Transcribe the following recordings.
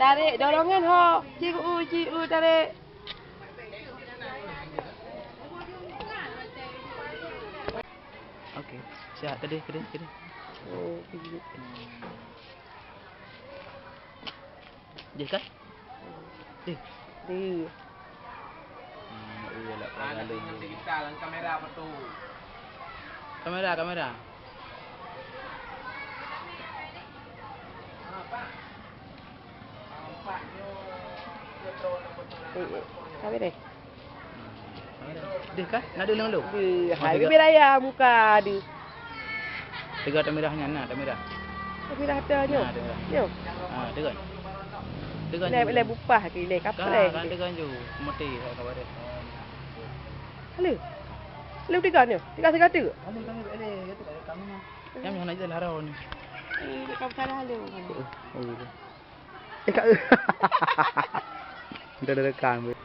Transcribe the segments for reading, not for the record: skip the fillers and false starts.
Tarik dorongan ho. Ciu tarik. Okey. Siap kedih. Oh, gigi. Dia kan? Dia. Dia. Iyalah Nanti kita lang kamera apa tu? Kamera. Sampai deh. Dia kan? Nak ada lu. Dia. Hai bibi raya muka dia. Tiga tamirahnya nah, tamirah. Tapi dah ada nyo. Nyo. Dia kan. Le bupah ke le kapre. Kan dia kan ju. Mati khabar dia. Halo. Halo tiga nyo. Tiga segata ke? Kami gitu kami mah. Yang nak jalan harau ni. Kau salah halo. Oh gitu. Kak. Udah rekam.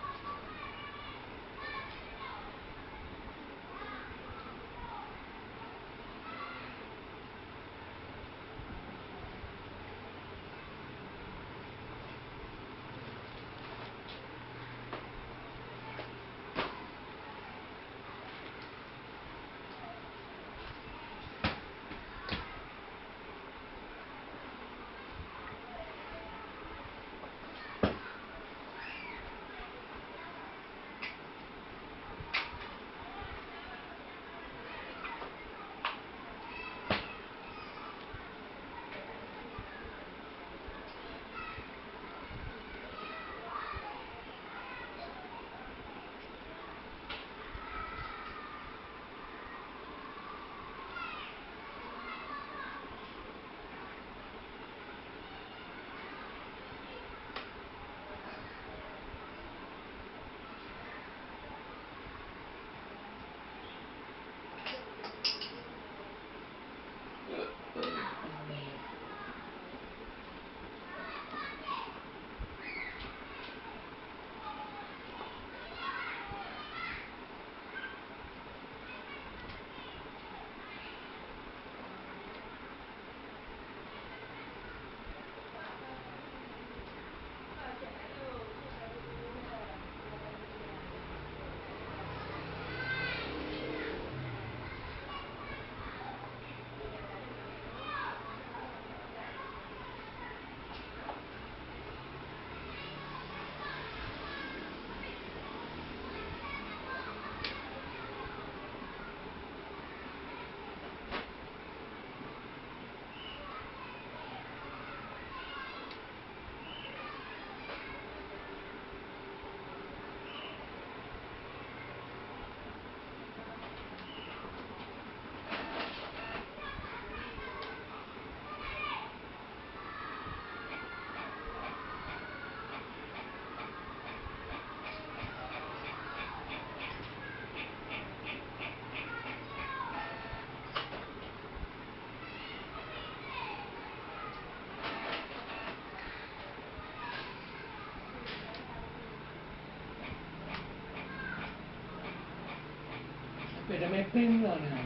Beda mapping lah ni.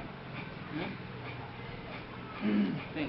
Ni.